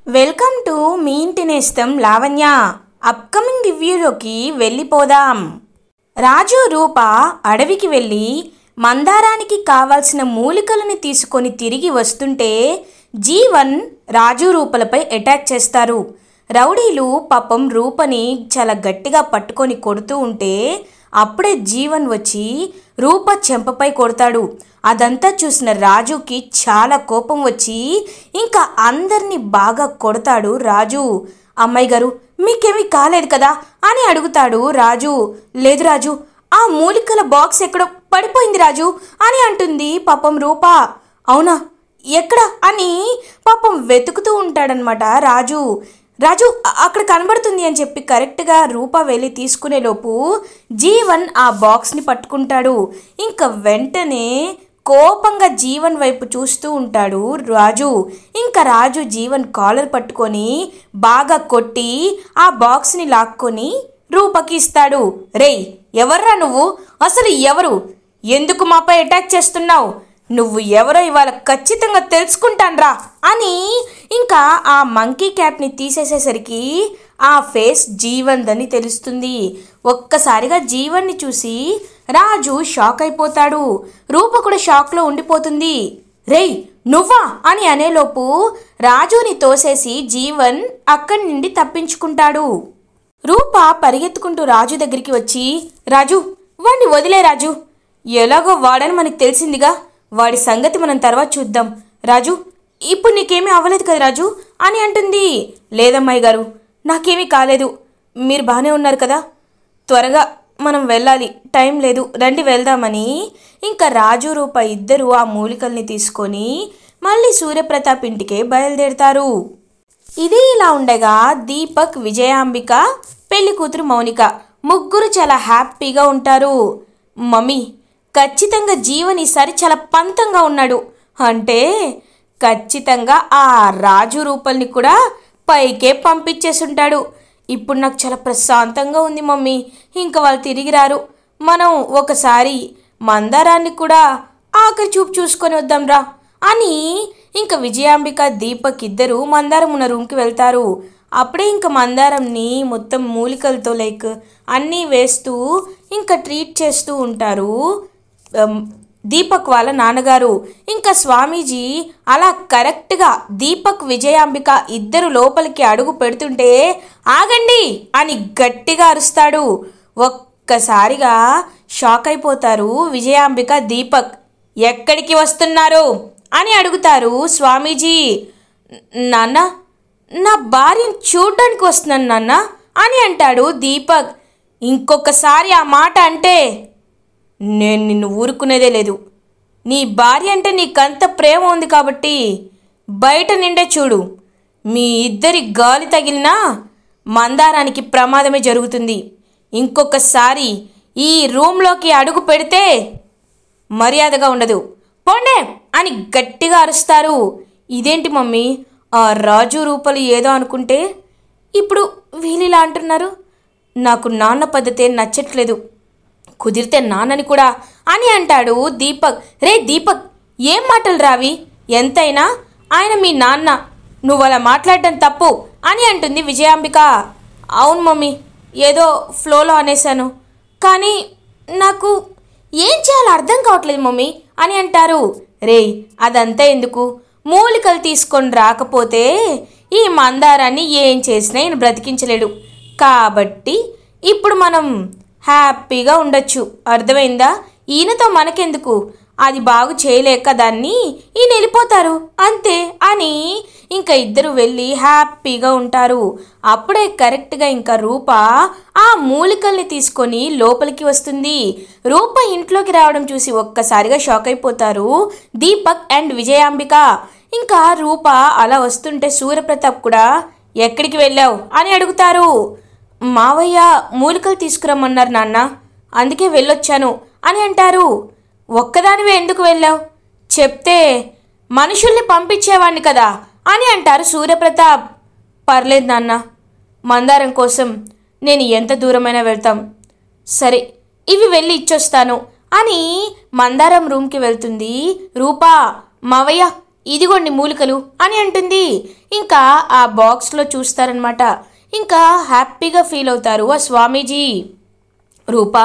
Welcome to me ఇంటి నేస్తం Lavanya. Upcoming రివ్యూలోకి వెళ్ళిపోదాం. రాజు రూప అడవికి వెళ్ళి మందారానికి కావాల్సిన మూలికలను తీసుకొని తిరిగి వస్తుంటే జీవన్ రాజు రూపలపై అటాక్ చేస్తారు. రౌడీలు పాపం రూపని చాలా గట్టిగా పట్టుకొని కొడుతూ ఉంటే అప్పుడే జీవన్ వచ్చి రూప చెంపపై కొడతాడు. అదంతా చూసిన రాజుకి చాలా కోపం వచ్చి ఇంకా అందరినీ బాగా కొడతాడు. రాజు, అమ్మాయి గారు మీకేమీ కాలేదు కదా అని అడుగుతాడు. రాజు, లేదు రాజు, ఆ మూలికల బాక్స్ ఎక్కడో పడిపోయింది రాజు అని అంటుంది. పాపం రూప, అవునా ఎక్కడ అని పాపం వెతుకుతూ ఉంటాడనమాట. రాజు అక్కడ కనబడుతుంది అని చెప్పి కరెక్ట్గా రూప వెళ్ళి తీసుకునేలోపు జీవన్ ఆ బాక్స్ని పట్టుకుంటాడు. ఇంకా వెంటనే కోపంగా జీవన్ వైపు చూస్తూ ఉంటాడు రాజు. ఇంకా రాజు జీవన్ కాలర్ పట్టుకొని బాగా కొట్టి ఆ బాక్స్ని లాక్కొని రూపకి ఇస్తాడు. రేయ్, ఎవర్రా నువ్వు? అసలు ఎవరు? ఎందుకు మాపై అటాక్ చేస్తున్నావు? నువ్వు ఎవరో ఇవాళ ఖచ్చితంగా తెలుసుకుంటాన్రా అని ఇంకా ఆ మంకీ క్యాప్ని తీసేసేసరికి ఆ ఫేస్ జీవన్దని తెలుస్తుంది. ఒక్కసారిగా జీవన్ని చూసి రాజు షాక్ అయిపోతాడు. రూప కూడా షాక్లో ఉండిపోతుంది. రేయ్, నువ్వా అని అనేలోపు రాజుని తోసేసి జీవన్ అక్కడి నుండి తప్పించుకుంటాడు. రూప పరిగెత్తుకుంటూ రాజు దగ్గరికి వచ్చి, రాజు వాడిని వదిలే రాజు, ఎలాగో వాడని మనకు తెలిసిందిగా, వాడి సంగతి మనం తర్వాత చూద్దాం. రాజు, ఇప్పుడు నీకేమీ అవ్వలేదు కదా రాజు అని అంటుంది. లేదమ్మాయి గారు, నాకేమీ కాలేదు, మీరు బాగానే ఉన్నారు కదా, త్వరగా మనం వెళ్ళాలి, టైం లేదు, రండి వెళ్దామని ఇంకా రాజు రూప ఇద్దరు ఆ మూలికల్ని తీసుకొని మళ్ళీ సూర్యప్రతాప్ ఇంటికే బయలుదేరుతారు. ఇది ఇలా ఉండగా దీపక్, విజయాంబిక, పెళ్లి కూతురు మౌనిక ముగ్గురు చాలా హ్యాపీగా ఉంటారు. మమ్మీ, ఖచ్చితంగా జీవన్ ఈసారి చాలా పంతంగా ఉన్నాడు, అంటే ఖచ్చితంగా ఆ రాజు రూపల్ని కూడా పైకే పంపించేసుంటాడు. ఇప్పుడు నాకు చాలా ప్రశాంతంగా ఉంది మమ్మీ, ఇంకా వాళ్ళు తిరిగి రారు, మనం ఒకసారి మందారాన్ని కూడా ఆఖరి చూపు చూసుకొని వద్దాంరా అని ఇంకా విజయాంబిక, దీపక్ ఇద్దరు మందారం ఉన్న రూమ్కి వెళ్తారు. అప్పుడే ఇంకా మందారంని మొత్తం మూలికలతో లైక్ అన్నీ వేస్తూ ఇంకా ట్రీట్ చేస్తూ ఉంటారు దీపక్ వాళ్ళ నాన్నగారు. ఇంకా స్వామీజీ అలా కరెక్ట్గా దీపక్, విజయాంబిక ఇద్దరు లోపలికి అడుగు పెడుతుంటే ఆగండి అని గట్టిగా అరుస్తాడు. ఒక్కసారిగా షాక్ అయిపోతారు విజయాంబిక, దీపక్. ఎక్కడికి వస్తున్నారు అని అడుగుతారు స్వామీజీ. నాన్న, నా భార్యను చూడ్డానికి వస్తున్నాను నాన్న అని అంటాడు దీపక్. ఇంకొకసారి ఆ మాట అంటే నేను నిన్ను ఊరుకునేదే లేదు. నీ భార్య అంటే నీకంత ప్రేమ ఉంది కాబట్టి బయట నిండే చూడు, మీ ఇద్దరి గాలి తగిలినా మందారానికి ప్రమాదమే జరుగుతుంది. ఇంకొకసారి ఈ రూమ్లోకి అడుగు పెడితే మర్యాదగా ఉండదు, పోండే అని గట్టిగా అరుస్తారు. ఇదేంటి మమ్మీ, ఆ రాజు రూపలు ఏదో అనుకుంటే ఇప్పుడు వీళ్ళిలా అంటున్నారు? నాకు నాన్న పద్ధతే నచ్చట్లేదు, కుదిరితే నాన్నని కూడా అని అంటాడు దీపక్. రే దీపక్, ఏం మాటలు రావి? ఎంతైనా ఆయన మీ నాన్న, నువ్వు అలా మాట్లాడడం తప్పు అని అంటుంది విజయాంబిక. అవును మమ్మీ, ఏదో ఫ్లోలో అనేశాను, కానీ నాకు ఏం చేయాలో అర్థం కావట్లేదు మమ్మీ అని అంటారు. రేయ్, అదంతా ఎందుకు, మూలికలు తీసుకొని రాకపోతే ఈ మందారాన్ని ఏం చేసినా ఈయన బ్రతికించలేడు, కాబట్టి ఇప్పుడు మనం హ్యాపీగా ఉండొచ్చు, అర్థమైందా? ఈయనతో మనకెందుకు, అది బాగు చేయలేక దాన్ని ఈయన వెళ్ళిపోతారు అంతే అని ఇంకా ఇద్దరు వెళ్ళి హ్యాపీగా ఉంటారు. అప్పుడే కరెక్ట్గా ఇంకా రూప ఆ మూలికల్ని తీసుకొని లోపలికి వస్తుంది. రూప ఇంట్లోకి రావడం చూసి ఒక్కసారిగా షాక్ అయిపోతారు దీపక్ అండ్ విజయాంబిక. ఇంకా రూప అలా వస్తుంటే సూర్యప్రతాప్ కూడా ఎక్కడికి వెళ్ళావు అని అడుగుతారు. మావయ్య మూలికలు తీసుకురమ్మన్నారు నాన్న, అందుకే వెళ్ళొచ్చాను అని అంటారు. ఒక్కదానివే ఎందుకు వెళ్ళావు? చెప్తే మనుషుల్ని పంపించేవాడిని కదా అని అంటారు సూర్యప్రతాప్. పర్లేదు నాన్న, మందారం కోసం నేను ఎంత దూరమైనా వెళ్తాం, సరే ఇవి వెళ్ళి ఇచ్చొస్తాను అని మందారం రూమ్కి వెళ్తుంది రూపా. మావయ్య ఇదిగోండి మూలికలు అని అంటుంది. ఇంకా ఆ బాక్స్లో చూస్తారనమాట. ఇంకా హ్యాపీగా ఫీల్ అవుతారు ఆ స్వామీజీ. రూపా,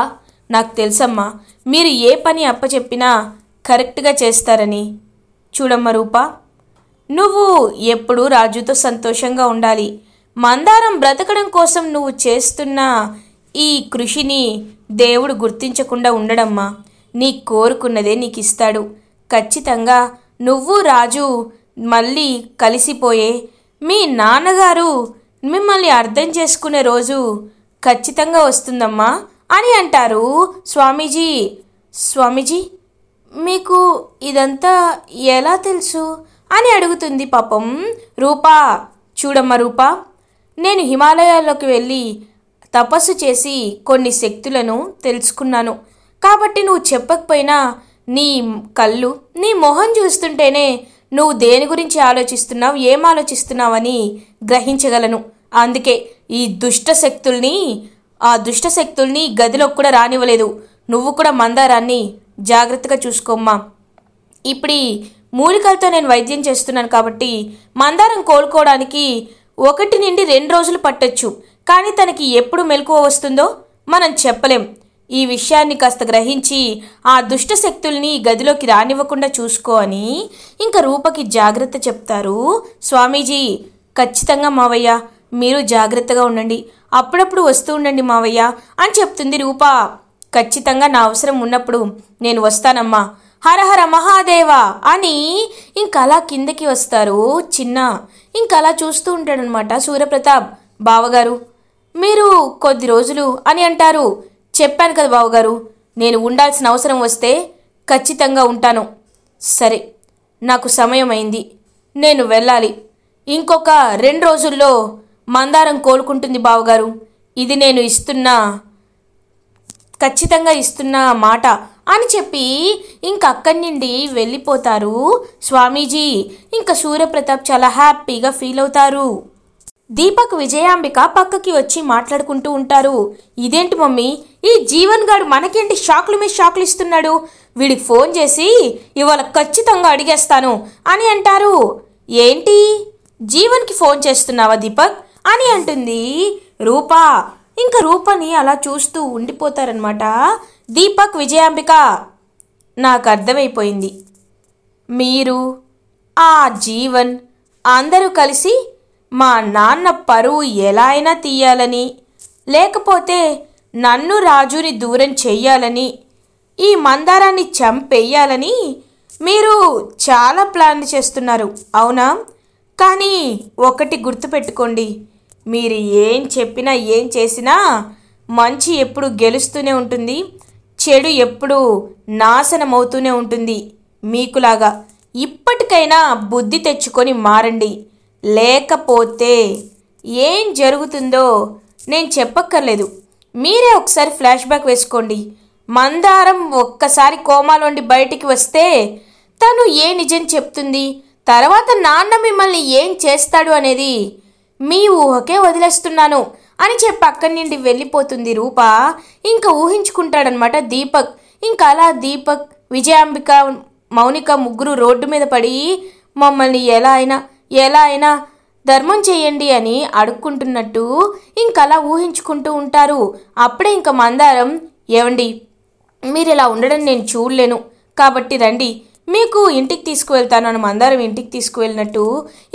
నాకు తెలుసమ్మా మీరు ఏ పని అప్పచెప్పినా కరెక్ట్గా చేస్తారని. చూడమ్మా రూపా, నువ్వు ఎప్పుడూ రాజుతో సంతోషంగా ఉండాలి. మందారం బ్రతకడం కోసం నువ్వు చేస్తున్న ఈ కృషిని దేవుడు గుర్తించకుండా ఉండడమ్మా. నీ కోరుకున్నదే నీకు ఇస్తాడు. ఖచ్చితంగా నువ్వు రాజు మళ్ళీ కలిసిపోయే మీ నాన్నగారు మిమ్మల్ని అర్థం చేసుకునే రోజు ఖచ్చితంగా వస్తుందమ్మా అని అంటారు స్వామీజీ. స్వామీజీ, మీకు ఇదంతా ఎలా తెలుసు అని అడుగుతుంది పాపం రూపా. చూడమ్మా రూపా, నేను హిమాలయాల్లోకి వెళ్ళి తపస్సు చేసి కొన్ని శక్తులను తెలుసుకున్నాను. కాబట్టి నువ్వు చెప్పకపోయినా నీ కళ్ళు, నీ మొహం చూస్తుంటేనే నువ్వు దేని గురించి ఆలోచిస్తున్నావు, ఏం ఆలోచిస్తున్నావని గ్రహించగలను. అందుకే ఈ దుష్ట శక్తుల్ని గదిలోకి కూడా రానివ్వలేదు. నువ్వు కూడా మందారాన్ని జాగ్రత్తగా చూసుకోమ్మా. ఇప్పుడు మూలికలతో నేను వైద్యం చేస్తున్నాను కాబట్టి మందారం కోలుకోవడానికి 1 నుండి 2 రోజులు పట్టొచ్చు. కానీ తనకి ఎప్పుడు మెలకువ వస్తుందో మనం చెప్పలేం. ఈ విషయాన్ని కాస్త గ్రహించి ఆ దుష్ట శక్తుల్ని గదిలోకి రానివ్వకుండా చూసుకో అని ఇంకా రూపకి జాగ్రత్త చెప్తారు స్వామీజీ. ఖచ్చితంగా మావయ్య, మీరు జాగ్రత్తగా ఉండండి, అప్పుడప్పుడు వస్తూ ఉండండి మావయ్య అని చెప్తుంది రూప. ఖచ్చితంగా నా అవసరం ఉన్నప్పుడు నేను వస్తానమ్మా, హరహర మహాదేవ అని ఇంకలా కిందకి వస్తారు చిన్న. ఇంకలా చూస్తూ ఉంటాడనమాట సూర్యప్రతాప్. బావగారు, మీరు కొద్ది రోజులు అని అంటారు. చెప్పాను కదా బావగారు, నేను ఉండాల్సిన అవసరం వస్తే ఖచ్చితంగా ఉంటాను. సరే, నాకు సమయం అయింది, నేను వెళ్ళాలి. ఇంకొక 2 రోజుల్లో మందారం కోలుకుంటుంది బావగారు. ఇది నేను ఖచ్చితంగా ఇస్తున్న మాట అని చెప్పి ఇంక అక్కడి నుండి వెళ్ళిపోతారు స్వామీజీ. ఇంకా సూర్యప్రతాప్ చాలా హ్యాపీగా ఫీల్ అవుతారు. దీపక్, విజయాంబిక పక్కకి వచ్చి మాట్లాడుకుంటూ ఉంటారు. ఇదేంటి మమ్మీ, ఈ జీవన్ గాడు మనకేంటి షాక్లు మీద షాక్లు ఇస్తున్నాడు? వీడికి ఫోన్ చేసి ఇవాళ ఖచ్చితంగా అడిగేస్తాను అని అంటారు. ఏంటి, జీవన్కి ఫోన్ చేస్తున్నావా దీపక్ అని అంటుంది రూపా. ఇంకా రూపని అలా చూస్తూ ఉండిపోతారనమాట దీపక్, విజయాంబిక. నాకు అర్థమైపోయింది, మీరు ఆ జీవన్ అందరూ కలిసి మా నాన్న పరువు ఎలా అయినా తీయాలని, లేకపోతే నన్ను రాజుని దూరం చెయ్యాలని, ఈ మందారాన్ని చంపేయాలని మీరు చాలా ప్లాన్లు చేస్తున్నారు, అవునా? కానీ ఒకటి గుర్తుపెట్టుకోండి, మీరు ఏం చెప్పినా ఏం చేసినా మంచి ఎప్పుడు గెలుస్తూనే ఉంటుంది, చెడు ఎప్పుడు నాశనం అవుతూనే ఉంటుంది. మీకులాగా ఇప్పటికైనా బుద్ధి తెచ్చుకొని మారండి, లేకపోతే ఏం జరుగుతుందో నేను చెప్పక్కర్లేదు. మీరే ఒకసారి ఫ్లాష్ బ్యాక్ వేసుకోండి. మందారం ఒక్కసారి కోమాలోండి బయటికి వస్తే తను ఏ నిజం చెప్తుంది, తర్వాత నాన్న మిమ్మల్ని ఏం చేస్తాడు అనేది మీ ఊహకే వదిలేస్తున్నాను అని చెప్పి అక్కడి నుండి వెళ్ళిపోతుంది రూప. ఇంకా ఊహించుకుంటాడనమాట దీపక్. ఇంకా అలా దీపక్, విజయాంబిక, మౌనిక ముగ్గురు రోడ్డు మీద పడి మమ్మల్ని ఎలా అయినా ధర్మం చేయండి అని అడుక్కుంటున్నట్టు ఇంకలా ఊహించుకుంటూ ఉంటారు. అప్పుడే ఇంకా మందారం, ఏవండి మీరు ఇలా ఉండడం నేను చూడలేను, కాబట్టి రండి మీకు ఇంటికి తీసుకువెళ్తాను అని మందారం ఇంటికి తీసుకువెళ్ళినట్టు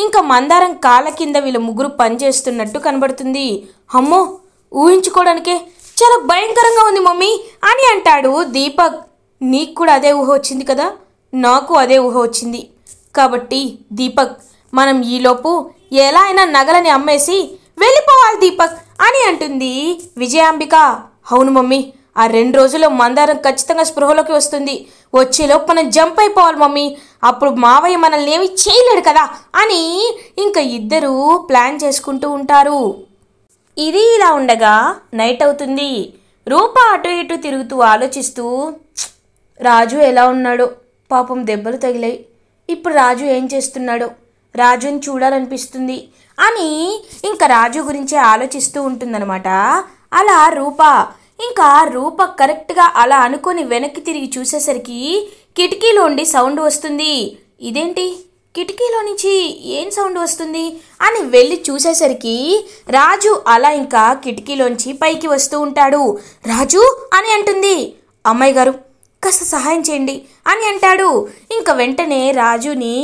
ఇంకా మందారం కాళ్ళ కింద వీళ్ళ ముగ్గురు పనిచేస్తున్నట్టు కనబడుతుంది. అమ్మో, ఊహించుకోవడానికే చాలా భయంకరంగా ఉంది మమ్మీ అని అంటాడు దీపక్. నీకు కూడా అదే ఊహ వచ్చింది కదా, నాకు అదే ఊహ వచ్చింది. కాబట్టి దీపక్, మనం ఈలోపు ఎలా అయినా నగలని అమ్మేసి వెళ్ళిపోవాలి దీపక్ అని అంటుంది విజయాంబిక. అవును మమ్మీ, ఆ 2 రోజుల్లో మందారం ఖచ్చితంగా స్పృహలోకి వస్తుంది, వచ్చేలోపు మనం జంప్ అయిపోవాలి మమ్మీ, అప్పుడు మావయ్య మనల్ని ఏమి చేయలేడు కదా అని ఇంకా ఇద్దరు ప్లాన్ చేసుకుంటూ ఉంటారు. ఇది ఇలా ఉండగా నైట్ అవుతుంది. రూప అటు ఇటు తిరుగుతూ ఆలోచిస్తూ, రాజు ఎలా ఉన్నాడో, పాపం దెబ్బలు తగిలాయి, ఇప్పుడు రాజు ఏం చేస్తున్నాడో, రాజుని చూడాలనిపిస్తుంది అని ఇంకా రాజు గురించి ఆలోచిస్తూ ఉంటుందన్నమాట. అలా రూప కరెక్ట్గా అలా అనుకొని వెనక్కి తిరిగి చూసేసరికి కిటికీలోండి సౌండ్ వస్తుంది. ఇదేంటి, కిటికీలో నుంచి ఏం సౌండ్ వస్తుంది అని వెళ్ళి చూసేసరికి రాజు అలా ఇంకా కిటికీలోంచి పైకి వస్తూ ఉంటాడు. రాజు అని అంటుంది. అమ్మాయి గారు కాస్త సహాయం చేయండి అని అంటాడు. ఇంకా వెంటనే రాజుని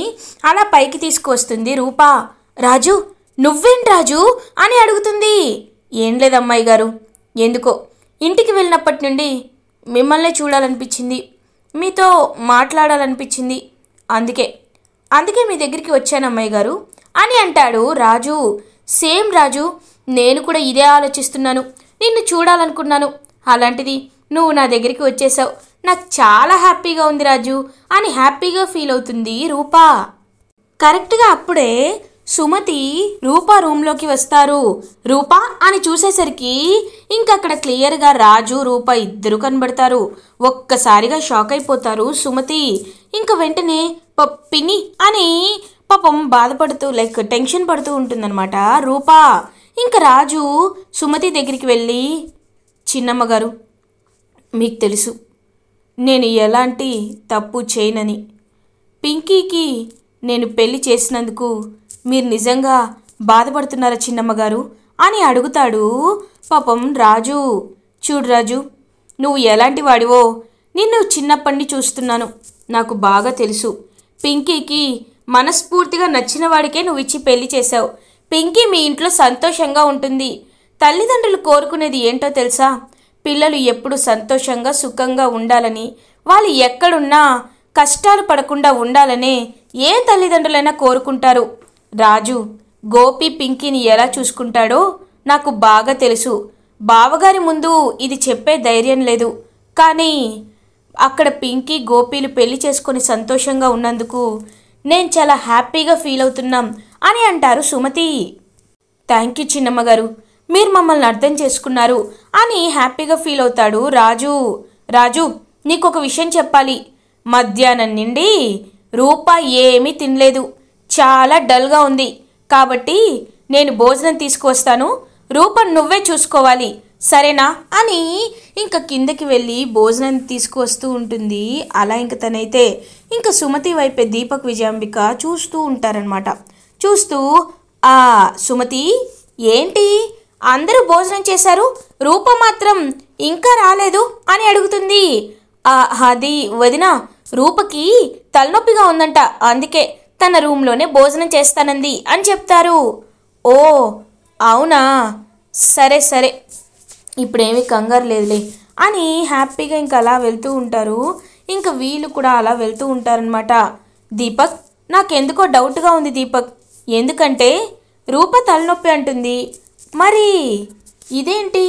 అలా పైకి తీసుకువస్తుంది రూప. రాజు నువ్వేంటి రాజు అని అడుగుతుంది. ఏం లేదు అమ్మాయి గారు, ఎందుకో ఇంటికి వెళ్ళినప్పటి నుండి మిమ్మల్ని చూడాలనిపించింది, మీతో మాట్లాడాలనిపించింది, అందుకే మీ దగ్గరికి వచ్చాను అమ్మాయి గారు అని అంటాడు రాజు. సేమ్ రాజు, నేను కూడా ఇదే ఆలోచిస్తున్నాను, నిన్ను చూడాలనుకున్నాను, అలాంటిది నువ్వు నా దగ్గరికి వచ్చేసావు, నాకు చాలా హ్యాపీగా ఉంది రాజు అని హ్యాపీగా ఫీల్ అవుతుంది రూప. కరెక్ట్గా అప్పుడే సుమతి రూప రూమ్లోకి వస్తారు. రూప అని చూసేసరికి ఇంకక్కడ క్లియర్గా రాజు రూప ఇద్దరు కనబడతారు. ఒక్కసారిగా షాక్ అయిపోతారు సుమతి. ఇంక వెంటనే పిన్ని అని పాపం బాధపడుతూ టెన్షన్ పడుతూ ఉంటుందన్నమాట రూప. ఇంక రాజు సుమతి దగ్గరికి వెళ్ళి, చిన్నమ్మ గారు మీకు తెలుసు నేను ఎలాంటి తప్పు చేయనని, పింకీకి నేను పెళ్లి చేసినందుకు మీరు నిజంగా బాధపడుతున్నారా చిన్నమ్మ గారు అని అడుగుతాడు పాపం రాజు. చూడు రాజు, నువ్వు ఎలాంటి వాడివో నిన్ను చిన్నప్పటి చూస్తున్నాను, నాకు బాగా తెలుసు. పింకీకి మనస్ఫూర్తిగా నచ్చిన వాడికే నువ్వు ఇచ్చి పెళ్లి చేశావు. పింకీ మీ ఇంట్లో సంతోషంగా ఉంటుంది. తల్లిదండ్రులు కోరుకునేది ఏంటో తెలుసా? పిల్లలు ఎప్పుడు సంతోషంగా సుఖంగా ఉండాలని, వాళ్ళు ఎక్కడున్నా కష్టాలు పడకుండా ఉండాలనే ఏ తల్లిదండ్రులైనా కోరుకుంటారు. రాజు గోపి పింకీని ఎలా చూసుకుంటాడో నాకు బాగా తెలుసు. బావగారి ముందు ఇది చెప్పే ధైర్యం లేదు, కానీ అక్కడ పింకీ గోపీలు పెళ్లి చేసుకొని సంతోషంగా ఉన్నందుకు నేను చాలా హ్యాపీగా ఫీల్ అవుతున్నాం అని అంటారు సుమతి. థ్యాంక్ యూ చిన్నమ్మ గారు, మీరు మమ్మల్ని అర్థం చేసుకున్నారు అని హ్యాపీగా ఫీల్ అవుతాడు రాజు. రాజు నీకొక విషయం చెప్పాలి, మధ్యాహ్నం నుండి రూప ఏమీ తినలేదు, చాలా డల్గా ఉంది, కాబట్టి నేను భోజనం తీసుకువస్తాను, రూపను నువ్వే చూసుకోవాలి సరేనా అని ఇంకా కిందకి వెళ్ళి భోజనం తీసుకువస్తూ ఉంటుంది. అలా ఇంక తనైతే ఇంకా సుమతి వైపే దీపక్ విజయాంబిక చూస్తూ ఉంటారనమాట. చూస్తూ సుమతి ఏంటి అందరూ భోజనం చేశారు, రూప మాత్రం ఇంకా రాలేదు అని అడుగుతుంది. అది వదిన, రూపకి తలనొప్పిగా ఉందంట, అందుకే తన రూమ్లోనే భోజనం చేస్తానంది అని చెప్తారు. ఓ అవునా, సరే సరే, ఇప్పుడేమీ కంగారు లేదులే అని హ్యాపీగా ఇంకా అలా వెళ్తూ ఉంటారు. ఇంకా వీళ్ళు కూడా అలా వెళ్తూ ఉంటారనమాట. దీపక్ నాకెందుకో డౌట్గా ఉంది దీపక్, ఎందుకంటే రూప తలనొప్పి అంటుంది, మరి ఇదేంటి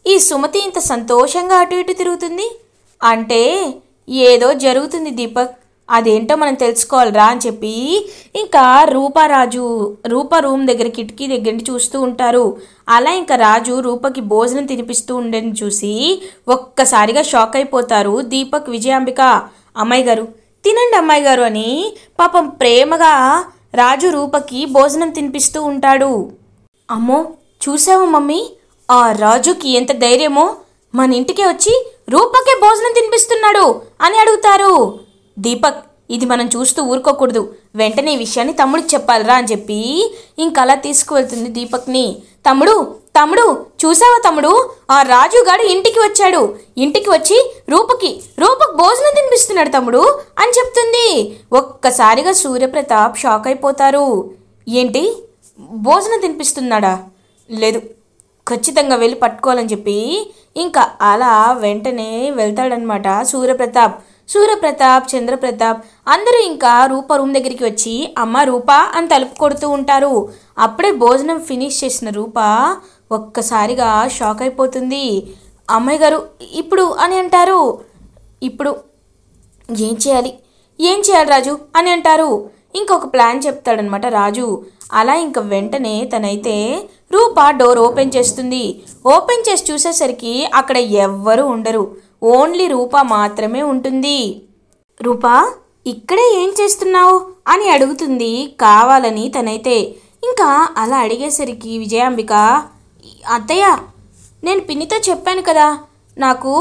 ఈ సుమతి ఇంత సంతోషంగా అటు ఇటు తిరుగుతుంది అంటే ఏదో జరుగుతుంది దీపక్, అదేంటో మనం తెలుసుకోవాలిరా అని చెప్పి ఇంకా రూప రూమ్ దగ్గర కిటికీ దగ్గర చూస్తూ ఉంటారు. అలా ఇంకా రాజు రూపకి భోజనం తినిపిస్తూ ఉండని చూసి ఒక్కసారిగా షాక్ అయిపోతారు దీపక్ విజయాంబిక. అమ్మాయి గారు తినండి అమ్మాయి గారు అని పాపం ప్రేమగా రాజు రూపకి భోజనం తినిపిస్తూ ఉంటాడు. అమ్మో చూసావా మమ్మీ, ఆ రాజుకి ఎంత ధైర్యమో, మన ఇంటికే వచ్చి రూపకే భోజనం తినిపిస్తున్నాడు అని అడుగుతారు. దీపక్ ఇది మనం చూస్తూ ఊరుకోకూడదు, వెంటనే ఈ విషయాన్ని తమ్ముడికి చెప్పాలిరా అని చెప్పి ఇంకలా తీసుకువెళ్తుంది దీపక్ని. తమ్ముడు చూసావా తమ్ముడు, ఆ రాజుగాడు ఇంటికి వచ్చాడు, ఇంటికి వచ్చి రూపకు భోజనం తినిపిస్తున్నాడు తమ్ముడు అని చెప్తుంది. ఒక్కసారిగా సూర్యప్రతాప్ షాక్ అయిపోతారు. ఏంటి భోజనం తినిపిస్తున్నాడా? లేదు, ఖచ్చితంగా వెళ్ళి పట్టుకోవాలని చెప్పి ఇంకా అలా వెంటనే వెళ్తాడనమాట సూర్యప్రతాప్ చంద్రప్రతాప్ అందరూ ఇంకా రూప రూమ్ దగ్గరికి వచ్చి అమ్మ రూప అని తలుపు కొడుతూ ఉంటారు. అప్పుడే భోజనం ఫినిష్ చేసిన రూప ఒక్కసారిగా షాక్ అయిపోతుంది. అమ్మాయి గారు ఇప్పుడు అని అంటారు. ఇప్పుడు ఏం చేయాలి రాజు అని అంటారు. ఇంకొక ప్లాన్ చెప్తాడనమాట రాజు. అలా ఇంక వెంటనే తనైతే రూప డోర్ ఓపెన్ చేస్తుంది. ఓపెన్ చేసి చూసేసరికి అక్కడ ఎవ్వరూ ఉండరు, ఓన్లీ రూప మాత్రమే ఉంటుంది. రూప ఇక్కడే ఏం చేస్తున్నావు అని అడుగుతుంది కావాలని తనైతే. ఇంకా అలా అడిగేసరికి విజయాంబిక, అత్తయ్య నేను పిన్నితో చెప్పాను కదా, నాకు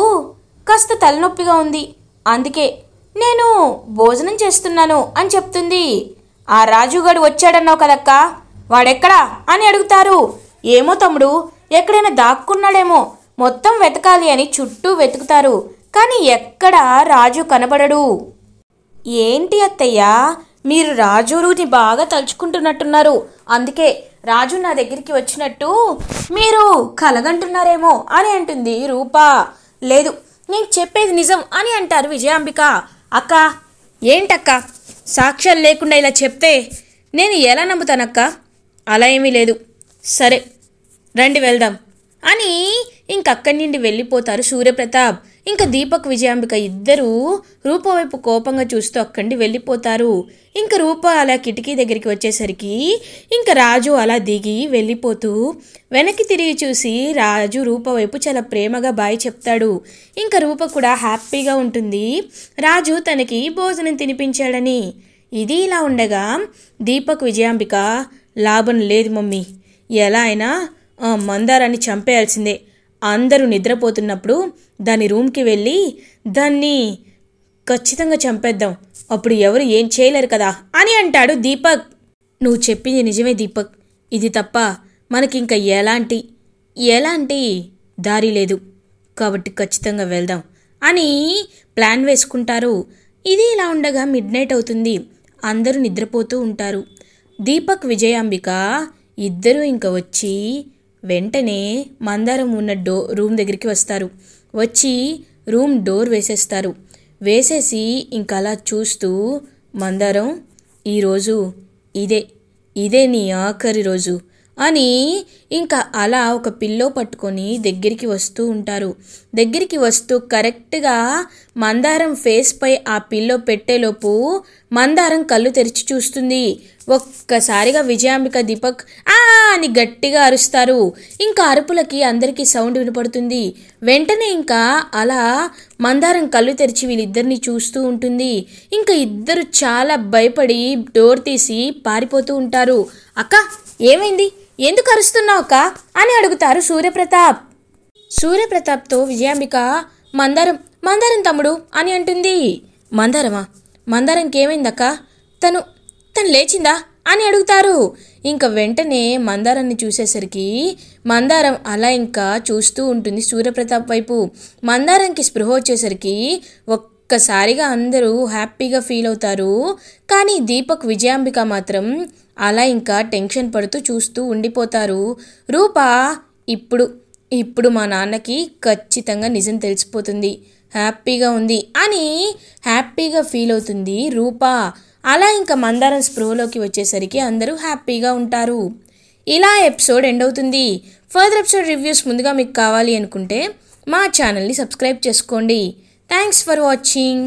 కాస్త తలనొప్పిగా ఉంది, అందుకే నేను భోజనం చేస్తున్నాను అని చెప్తుంది. ఆ రాజుగాడు వచ్చాడన్నావు కదక్కా, వాడెక్కడా అని అడుగుతారు. ఏమో తమ్ముడు, ఎక్కడైనా దాక్కున్నాడేమో, మొత్తం వెతకాలి అని చుట్టూ వెతుకుతారు. కానీ ఎక్కడా రాజు కనబడడు. ఏంటి అత్తయ్య, మీరు రాజుని బాగా తలుచుకుంటున్నట్టున్నారు, అందుకే రాజు నా దగ్గరికి వచ్చినట్టు మీరు కలగంటున్నారేమో అని అంటుంది రూపా. లేదు, నేను చెప్పేది నిజం అని అంటారు విజయాంబిక. అక్క, ఏంటక్క, సాక్ష్యాలు లేకుండా ఇలా చెప్తే నేను ఎలా నమ్ముతానక్క? అలా ఏమీ లేదు. సరే రండి వెళ్దాం అని ఇంకక్కడి నుండి వెళ్ళిపోతారు సూర్యప్రతాప్. ఇంకా దీపక్ విజయాంబిక ఇద్దరూ రూప వైపు కోపంగా చూస్తూ అక్కడి వెళ్ళిపోతారు. ఇంక రూప అలా కిటికీ దగ్గరికి వచ్చేసరికి ఇంక రాజు అలా దిగి వెళ్ళిపోతూ వెనక్కి తిరిగి చూసి రాజు రూప వైపు చాలా ప్రేమగా బాయ్ చెప్తాడు. ఇంకా రూప కూడా హ్యాపీగా ఉంటుంది రాజు తనకి భోజనం తినిపించాడని. ఇది ఇలా ఉండగా దీపక్ విజయాంబిక, లాభం లేదు మమ్మీ, ఎలా అయినా మందారాన్ని చంపేయాల్సిందే. అందరూ నిద్రపోతున్నప్పుడు దాని రూమ్కి వెళ్ళి దాన్ని ఖచ్చితంగా చంపేద్దాం, అప్పుడు ఎవరు ఏం చేయలేరు కదా అని అంటాడు దీపక్. నువ్వు చెప్పింది నిజమే దీపక్, ఇది తప్ప మనకింక ఎలాంటి దారి లేదు, కాబట్టి ఖచ్చితంగా వెళ్దాం అని ప్లాన్ వేసుకుంటారు. ఇది ఇలా ఉండగా మిడ్నైట్ అవుతుంది. అందరూ నిద్రపోతూ ఉంటారు. దీపక్ విజయాంబిక ఇద్దరూ ఇంకా వచ్చి వెంటనే మందారం ఉన్న రూమ్ దగ్గరికి వస్తారు. వచ్చి రూమ్ డోర్ వేసేస్తారు. వేసేసి ఇంకా అలా చూస్తూ, మందారం, ఈరోజు ఇదే నీ ఆఖరి రోజు అని ఇంకా అలా ఒక పిల్లో పట్టుకొని దగ్గరికి వస్తూ ఉంటారు. దగ్గరికి వస్తూ కరెక్ట్గా మందారం ఫేస్ పై ఆ పిల్లో పెట్టేలోపు మందారం కళ్ళు తెరిచి చూస్తుంది. ఒక్కసారిగా విజయాంబిక దీపక్ అని గట్టిగా అరుస్తారు. ఇంకా అరుపులకి అందరికీ సౌండ్ వినపడుతుంది. వెంటనే ఇంకా అలా మందారం కళ్ళు తెరిచి వీళ్ళిద్దరిని చూస్తూ ఉంటుంది. ఇంకా ఇద్దరు చాలా భయపడి డోర్ తీసి పారిపోతూ ఉంటారు. అక్క, ఏమైంది, ఎందుకు అరుస్తున్నావు అక్క అని అడుగుతారు సూర్యప్రతాప్. సూర్యప్రతాప్తో విజయాంబిక, మందారం తమ్ముడు అని అంటుంది. మందారంకి ఏమైందక్క, తను లేచిందా అని అడుగుతారు. ఇంకా వెంటనే మందారాన్ని చూసేసరికి మందారం అలా ఇంకా చూస్తూ ఉంటుంది సూర్యప్రతాప్ వైపు. మందారంకి స్పృహ వచ్చేసరికి ఒక్కసారిగా అందరూ హ్యాపీగా ఫీల్ అవుతారు. కానీ దీపక్ విజయాంబిక మాత్రం అలా ఇంకా టెన్షన్ పడుతూ చూస్తూ ఉండిపోతారు. రూప, ఇప్పుడు మా నాన్నకి ఖచ్చితంగా నిజం తెలిసిపోతుంది, హ్యాపీగా ఉంది అని హ్యాపీగా ఫీల్ అవుతుంది రూప. అలా ఇంకా మందారం స్పృహలోకి వచ్చేసరికి అందరూ హ్యాపీగా ఉంటారు. ఇలా ఎపిసోడ్ ఎండ్ అవుతుంది. ఫర్దర్ ఎపిసోడ్ రివ్యూస్ ముందుగా మీకు కావాలి అనుకుంటే మా ఛానల్ని సబ్స్క్రైబ్ చేసుకోండి. Thanks for watching.